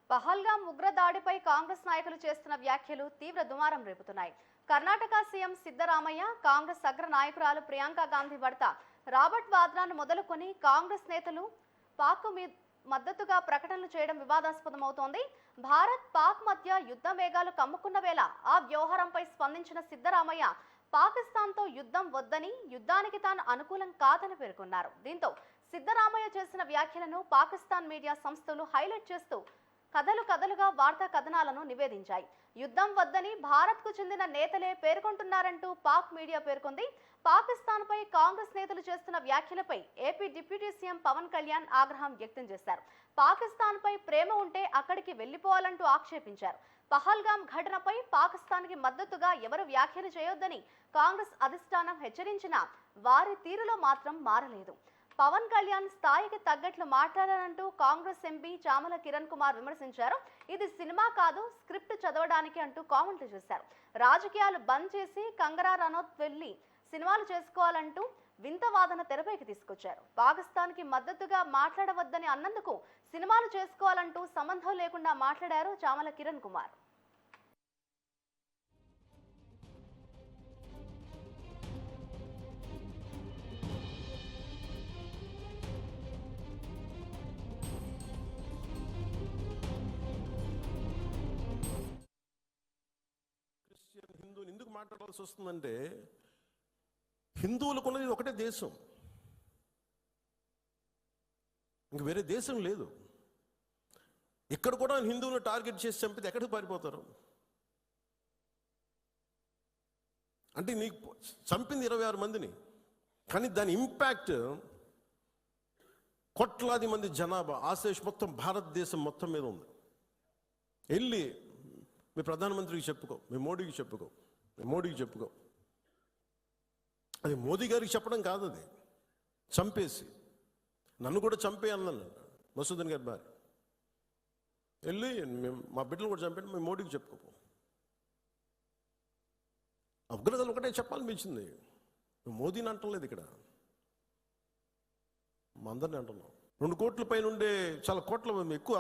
పహల్గాం ఉగ్రదాడిపై కాంగ్రెస్ నాయకులు చేస్తున్న వ్యాఖ్యలు తీవ్ర దుమారం రేపుతున్నాయి. కర్ణాటక సీఎం సిద్ధరామయ్య, కాంగ్రెస్ అగ్ర నాయకురాలు ప్రియాంక గాంధీ భర్త రాబర్ట్ వాద్రాను మొదలుకొని కాంగ్రెస్ నేతలు పాక్ మద్దతుగా ప్రకటనలు చేయడం వివాదాస్పదమవుతోంది. భారత్ పాక్ మధ్య యుద్ధ మేఘాలు కమ్ముకున్న వేళ ఆ వ్యవహారంపై స్పందించిన సిద్ధరామయ్య పాకిస్తాన్తో యుద్ధం వద్దని, యుద్ధానికి తాను అనుకూలం కాదని పేర్కొన్నారు. దీంతో సిద్ధరామయ్య చేసిన వ్యాఖ్యలను పాకిస్తాన్ మీడియా సంస్థలు హైలైట్ చేస్తూ కథలుగా వార్తా కథనాలను నివేదించాయి. యుద్ధం వద్దని భారత్కు చెందిన నేతలే పేర్కొంటున్నారంటూ పాక్ మీడియా పేర్కొంది. పాకిస్తాన్పై కాంగ్రెస్ నేతలు చేస్తున్న వ్యాఖ్యలపై AP deputy CM Pawan Kalyan ఆగ్రహం వ్యక్తం చేశారు. పాకిస్తాన్పై ప్రేమ ఉంటే అక్కడికి వెళ్లిపోవాలంటూ ఆక్షేపించారు. పహల్గాం ఘటనపై పాకిస్తాన్కి మద్దతుగా ఎవరు వ్యాఖ్యలు చేయొద్దని కాంగ్రెస్ అధిష్టానం హెచ్చరించినా వారి తీరులో మాత్రం మారలేదు. పవన్ కళ్యాణ్ స్థాయికి తగ్గట్లు మాట్లాడారంటూ కాంగ్రెస్ ఎంపీ చామల కిరణ్ కుమార్ విమర్శించారు. ఇది సినిమా కాదు, స్క్రిప్ట్ చదవడానికి అంటూ కామెంట్లు చేశారు. రాజకీయాలు బంద్ చేసి కంగనా రనౌత్ వెళ్లి సినిమాలు చేసుకోవాలంటూ వింత వాదన తెరపైకి తీసుకొచ్చారు. పాకిస్తాన్కి మద్దతుగా మాట్లాడవద్దని అన్నందుకు సినిమాలు చేసుకోవాలంటూ సంబంధం లేకుండా మాట్లాడారు చామల కిరణ్ కుమార్. హిందువుని ఎందుకు మాట్లాడాల్సి వస్తుందంటే, హిందువులకు ఉన్నది ఒకటే దేశం, ఇంక వేరే దేశం లేదు. ఇక్కడ కూడా హిందువులను టార్గెట్ చేసి చంపితే ఎక్కడికి పారిపోతారు? అంటే నీకు చంపింది 26 మందిని, కానీ దాని ఇంపాక్ట్ కోట్లాది మంది జనాభా, ఆశేష్ మొత్తం భారతదేశం మొత్తం మీద ఉంది. వెళ్ళి మీ ప్రధానమంత్రికి చెప్పుకో, మీ మోడీకి చెప్పుకో, మీ మోడీకి చెప్పుకో. అది మోదీ గారికి చెప్పడం కాదు, అది చంపేసి నన్ను కూడా చంపే అన్నాను మసూదన్ గారి భార్య. వెళ్ళి మా బిడ్డలు కూడా చంపేయండి, మీ మోడీకి చెప్పుకోపో. ఉగ్రతలు ఒకటే చెప్పాలనిపించింది. మోదీని అంటలేదు, ఇక్కడ మా అందరినీ అంటున్నాం. 2 కోట్ల పైన ఉండే, చాలా కోట్ల ఎక్కువ,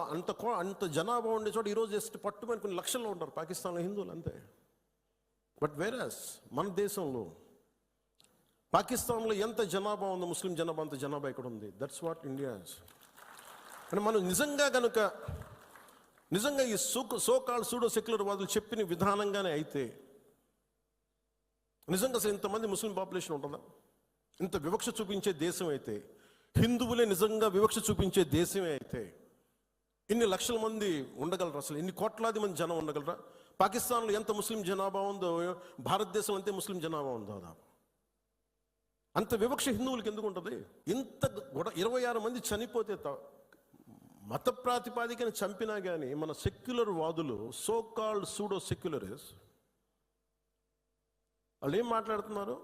అంత జనాభా ఉండే చోట ఈరోజు జస్ట్ పట్టుమని కొన్ని లక్షల్లో ఉంటారు పాకిస్తాన్లో హిందువులు, అంతే. బట్ వేరస్ మన దేశంలో, పాకిస్తాన్లో ఎంత జనాభా ఉందో, ముస్లిం జనాభా అంత జనాభా ఇక్కడ ఉంది. That's what India. అంటే మనం నిజంగా ఈ సోకాల్ సూడో సెక్యులర్ వాదులు చెప్పిన విధానంగానే అయితే నిజంగా అసలు ఇంతమంది ముస్లిం పాపులేషన్ ఉంటుందా? ఇంత వివక్ష చూపించే దేశం అయితే, హిందువులే నిజంగా వివక్ష చూపించే దేశమే అయితే ఇన్ని లక్షల మంది ఉండగలరా? అసలు ఇన్ని కోట్లాది మంది జనం ఉండగలరా? పాకిస్తాన్లో ఎంత ముస్లిం జనాభా ఉందో భారతదేశంలో అంతే ముస్లిం జనాభా ఉందో. దాదాపు అంత వివక్ష హిందువులకి ఎందుకు ఉంటుంది? ఇంత 26 మంది చనిపోతే, మత ప్రాతిపాదికను చంపినా కానీ మన సెక్యులర్ వాదులు, సోకాల్డ్ సూడో సెక్యులరిస్ట్, వాళ్ళు ఏం మాట్లాడుతున్నారు?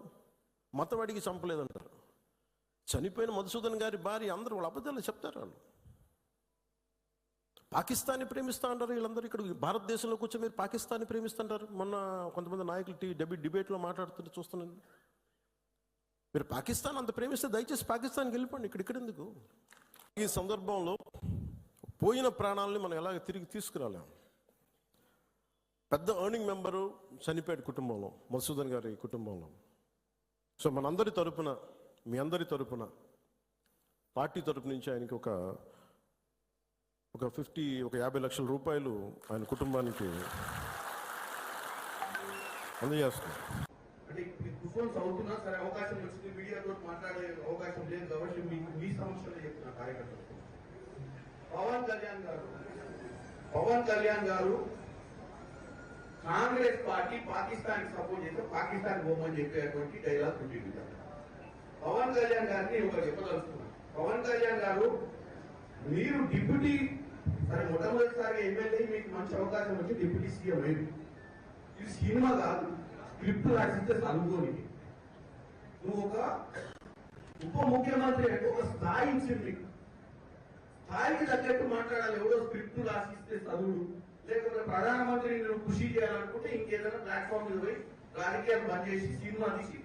మతవాడికి చంపలేదంటారు. చనిపోయిన మధుసూదన్ గారి భార్య, అందరూ వాళ్ళ అబద్ధాలు చెప్తారు. వాళ్ళు పాకిస్తాన్ని ప్రేమిస్తా అంటారు. వీళ్ళందరూ ఇక్కడ భారతదేశంలో కూర్చొని మీరు పాకిస్తాన్ని ప్రేమిస్తుంటారు. మొన్న కొంతమంది నాయకులు డిబేట్లో మాట్లాడుతుంటే చూస్తున్నాను. మీరు పాకిస్తాన్ అంత ప్రేమిస్తే దయచేసి పాకిస్తాన్కి వెళ్ళిపోండి, ఇక్కడ ఎందుకు? ఈ సందర్భంలో పోయిన ప్రాణాలని మనం ఎలాగ తిరిగి తీసుకురాలేం. పెద్ద ఎర్నింగ్ మెంబరు చనిపోయాడు కుటుంబంలో, మధుసూదన్ గారి కుటుంబంలో. సో మనందరి తరపున, మీ అందరి తరపున, పార్టీ తరపు నుంచి ఆయనకి ఒక 50 లక్షల రూపాయలు ఆయన కుటుంబానికి అందజేస్తున్నారు. అంటే కుఫోన్స్ అవుతున్నా సరే, అవకాశం వచ్చింది, మీడియాతో మాట్లాడే అవకాశం లేదు కాబట్టి మీ సమస్యలు చెప్తున్న కార్యకర్తలు. పవన్ కళ్యాణ్ గారు కాంగ్రెస్ పార్టీ పాకిస్తాన్ సపోర్ట్ చేస్తే పాకిస్తాన్ పోమని చెప్పేటువంటి డైలాగ్ ఉంటుంది. పవన్ కళ్యాణ్ గారిని ఒకరు చెప్పదలుచుకున్నాను. పవన్ కళ్యాణ్ గారు, మీరు డిప్యూటీ, సరే మొట్టమొదటిసారిగా ఎమ్మెల్యే, మీకు మంచి అవకాశం వచ్చి డిప్యూటీ సీఎం అయింది. ఇది సినిమా కాదు, స్క్రిప్ట్ రాసిస్తే చదువుకోని. నువ్వు ఒక ఉప ముఖ్యమంత్రి అంటే ఒక స్థాయి ఇచ్చింది, స్థాయికి తగ్గట్టు మాట్లాడాలి. ఎవరో స్క్రిప్ట్ రాసిస్తే చదువుడు, లేకపోతే ప్రధానమంత్రి నువ్వు కృషి చేయాలనుకుంటే ఇంకేదైనా ప్లాట్ఫామ్ మీద పోయి రాజకీయాలు బంద్ చేసి సినిమా తీసి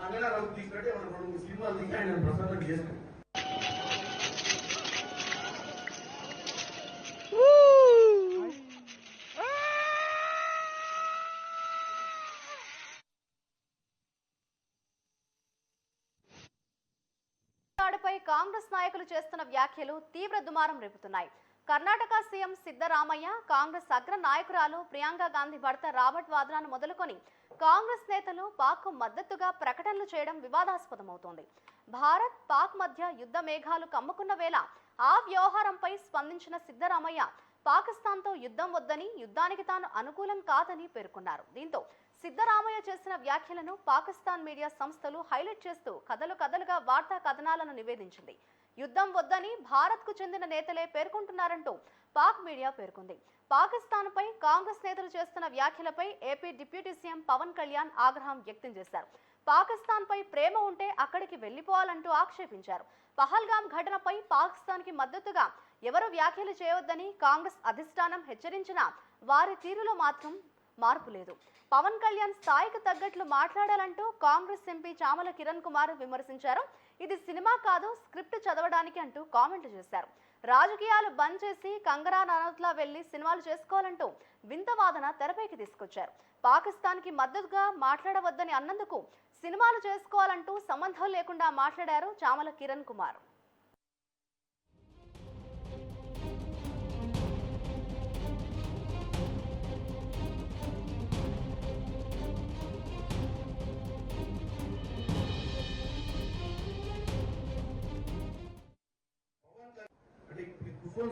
కంగనా రౌత్ తీసినట్టే 2 సినిమాలు తీసి ఆయన ప్రసన్నం చేస్తాడు. కాంగ్రెస్ నాయకులు చేస్తున్న వ్యాఖ్యలు తీవ్ర దుమారం రేపుతున్నాయి. కర్ణాటక సీఎం సిద్ధరామయ్య, కాంగ్రెస్ అగ్ర నాయకురాలు ప్రియాంక గాంధీ భర్త రాబర్ట్ వాద్రాను మొదలుకొని కాంగ్రెస్ నేతలు పాక్కు మద్దతుగా ప్రకటనలు చేయడం వివాదాస్పదమవుతోంది. భారత్, పాక్ మధ్య యుద్ధ మేఘాలు కమ్ముకున్న వేళ ఆ వ్యవహారంపై స్పందించిన సిద్ధరామయ్య పాకిస్తాన్తో యుద్ధం వద్దని, యుద్ధానికి తాను అనుకూలం కాదని పేర్కొన్నారు. దీంతో సిద్ధరామయ్య చేసిన వ్యాఖ్యలను పాకిస్తాన్ మీడియా సంస్థలు హైలైట్ చేస్తూ కథలుగా వార్తా కథనాలను నివేదించింది. యుద్ధం వద్దని భారత్కు చెందిన నేతలే పేర్కొంటున్నారంటూ పాక్ మీడియా పేర్కొంది. పాకిస్తాన్పై కాంగ్రెస్ నేతలు చేస్తున్న వ్యాఖ్యలపై AP deputy CM Pawan Kalyan ఆగ్రహం వ్యక్తం చేశారు. పాకిస్తాన్పై ప్రేమ ఉంటే అక్కడికి వెళ్లిపోవాలంటూ ఆక్షేపించారు. పహల్గాం ఘటనపై పాకిస్తాన్కి మద్దతుగా ఎవరు వ్యాఖ్యలు చేయవద్దని కాంగ్రెస్ అధిష్టానం హెచ్చరించినా వారి తీరులో మాత్రం మార్పు లేదు. పవన్ కళ్యాణ్ స్థాయికి తగ్గట్లు మాట్లాడాలంటూ కాంగ్రెస్ ఎంపీ చామల కిరణ్ కుమార్ విమర్శించారు. ఇది సినిమా కాదు, స్క్రిప్ట్ చదవడానికి అంటూ కామెంట్లు చేశారు. రాజకీయాలు బంద్ చేసి కంగనా రనౌత్లా వెళ్లి సినిమాలు చేసుకోవాలంటూ వింత వాదన తెరపైకి తీసుకొచ్చారు. పాకిస్తాన్కి మద్దతుగా మాట్లాడవద్దని అన్నందుకు సినిమాలు చేసుకోవాలంటూ సంబంధం లేకుండా మాట్లాడారు చామల కిరణ్ కుమార్.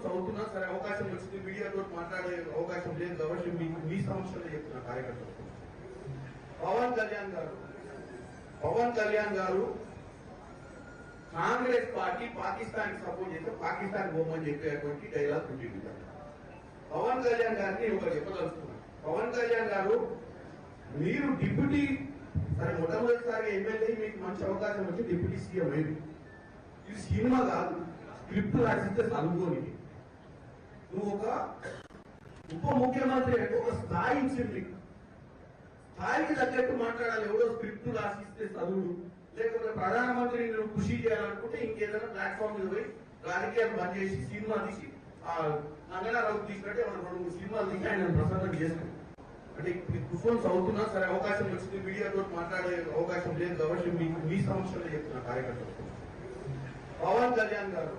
అవుతున్నా సరే అవకాశం వచ్చింది, మీడియాతో మాట్లాడే అవకాశం లేదు కాబట్టి మీకు మీ సమస్యలు చెప్తున్న కార్యకర్తలు. పవన్ కళ్యాణ్ గారు కాంగ్రెస్ పార్టీ పాకిస్తాన్ సపోర్ట్ చేస్తే పాకిస్తాన్ పోమని చెప్పేటువంటి డైలాగ్ ఉంటుంది. పవన్ కళ్యాణ్ గారిని ఒకరు చెప్పదలుచుకున్నారు. పవన్ కళ్యాణ్ గారు మీరు డిప్యూటీ సరే మొట్టమొదటిసారి ఎమ్మెల్యే, మీకు మంచి అవకాశం వచ్చి డిప్యూటీ సీఎం అయింది. ఇది సినిమా కాదు, స్క్రిప్ట్ రాసిస్తే చదువుకోని. నువ్వు ఒక ఉప ముఖ్యమంత్రి అంటే ఒక స్థాయి ఇచ్చింది, స్థాయికి తగ్గట్టు మాట్లాడాలి. ఎవడో స్క్రిప్ట్ రాసిస్తే చదువు, లేకపోతే ప్రధానమంత్రిని నువ్వు కృషి చేయాలనుకుంటే ఇంకేదైనా ప్లాట్ఫామ్ మీద పోయి రాజకీయాలు బంద్ చేసి సినిమా తీసి నంగనారావు తీసినట్టే మనం 2-3 సినిమాలు తీసి ఆయన ప్రసన్నం చేస్తాం. అంటే కుఫోన్స్ అవుతున్నా సరే అవకాశం వచ్చింది, మీడియాతో మాట్లాడే అవకాశం లేదు కాబట్టి మీకు మీ సమస్యలు చెప్తున్న కార్యకర్తలు. పవన్ కళ్యాణ్ గారు